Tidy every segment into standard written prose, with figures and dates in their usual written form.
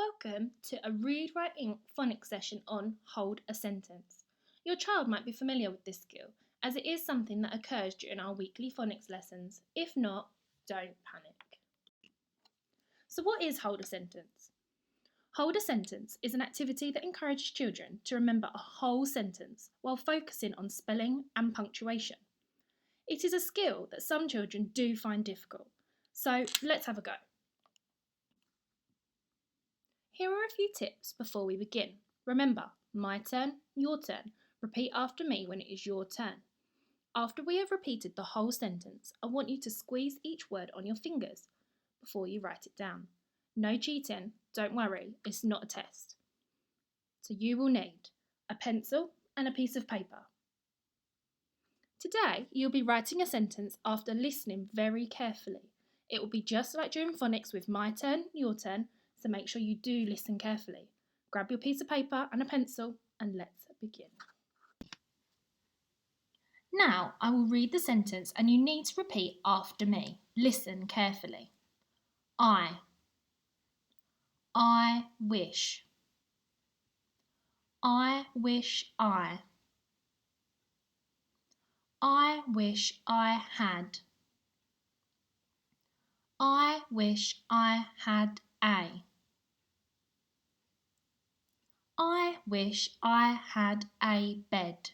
Welcome to a RWI Phonics session on hold a sentence. Your child might be familiar with this skill as it is something that occurs during our weekly phonics lessons. If not, don't panic. So what is hold a sentence? Hold a sentence is an activity that encourages children to remember a whole sentence while focusing on spelling and punctuation. It is a skill that some children do find difficult, so let's have a go. Here are a few tips before we begin. Remember, my turn, your turn. Repeat after me when it is your turn. After we have repeated the whole sentence, I want you to squeeze each word on your fingers before you write it down. No cheating, don't worry, it's not a test. So you will need a pencil and a piece of paper. Today, you'll be writing a sentence after listening very carefully. It will be just like during phonics with my turn, your turn, so make sure you do listen carefully. Grab your piece of paper and a pencil and let's begin. Now I will read the sentence and you need to repeat after me. Listen carefully. I wish. I wish I wish I had. I wish I had a. I wish I had a bed.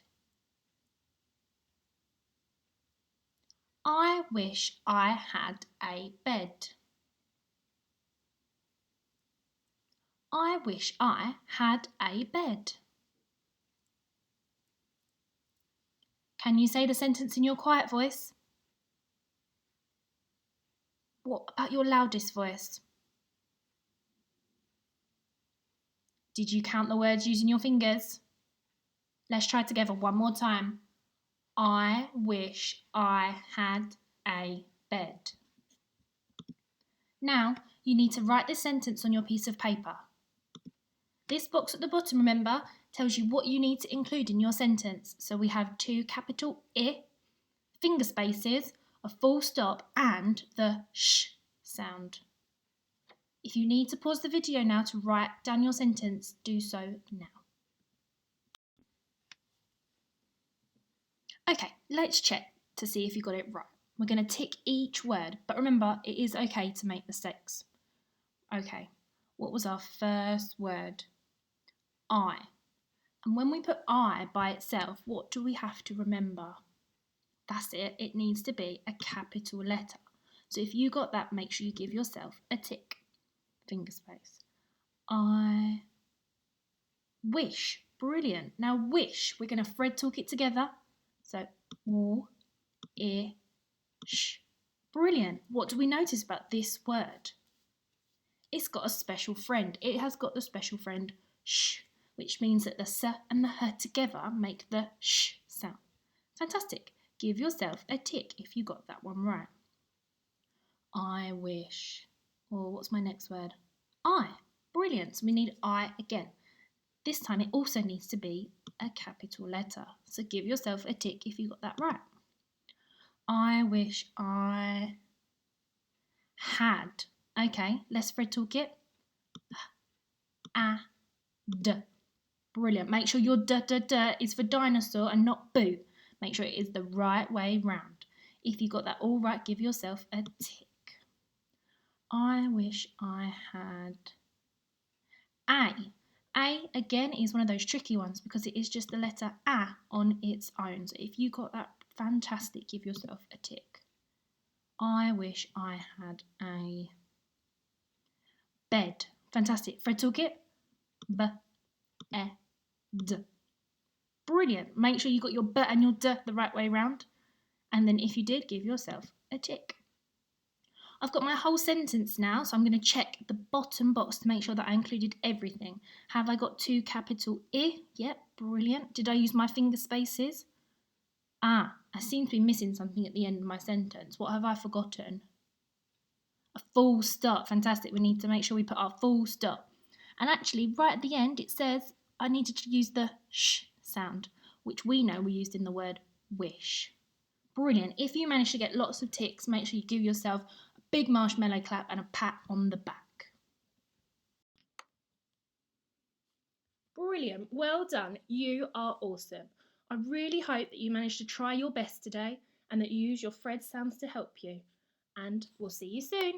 I wish I had a bed. I wish I had a bed. Can you say the sentence in your quiet voice? What about your loudest voice? Did you count the words using your fingers? Let's try together one more time. I wish I had a bed. Now, you need to write this sentence on your piece of paper. This box at the bottom, remember, tells you what you need to include in your sentence. So we have 2 capital I, finger spaces, a full stop, and the sh sound. If you need to pause the video now to write down your sentence, do so now. Okay, let's check to see if you got it right. We're going to tick each word, but remember, it is okay to make mistakes. Okay, what was our first word? I. And when we put I by itself, what do we have to remember? That's it needs to be a capital letter. So if you got that, make sure you give yourself a tick. Finger space. I wish. Brilliant. Now wish, we're going to Fred talk it together. So, sh. Brilliant. What do we notice about this word? It's got a special friend. It has got the special friend sh, which means that the s and the h together make the sh sound. Fantastic. Give yourself a tick if you got that one right. I wish. Or what's my next word? I. Brilliant. So we need I again. This time it also needs to be a capital letter. So give yourself a tick if you got that right. I wish I had. Okay, let's Fred talk it. D. Brilliant. Make sure your d is for dinosaur and not boo. Make sure it is the right way round. If you got that all right, give yourself a tick. I wish I had A. A, again, is one of those tricky ones because it is just the letter A on its own. So if you got that, fantastic, give yourself a tick. I wish I had a bed. Fantastic. Fred talk it. B-E-D. Brilliant. Make sure you got your B and your D the right way round. And then if you did, give yourself a tick. I've got my whole sentence now, so I'm going to check the bottom box to make sure that I included everything. Have I got 2 capital I? Yep, brilliant. Did I use my finger spaces? I seem to be missing something at the end of my sentence. What have I forgotten? A full stop. Fantastic. We need to make sure we put our full stop. And actually, right at the end, it says I needed to use the sh sound, which we know we used in the word wish. Brilliant. If you manage to get lots of ticks, make sure you give yourself a big marshmallow clap and a pat on the back. Brilliant. Well done. You are awesome. I really hope that you managed to try your best today and that you use your Fred sounds to help you. And we'll see you soon.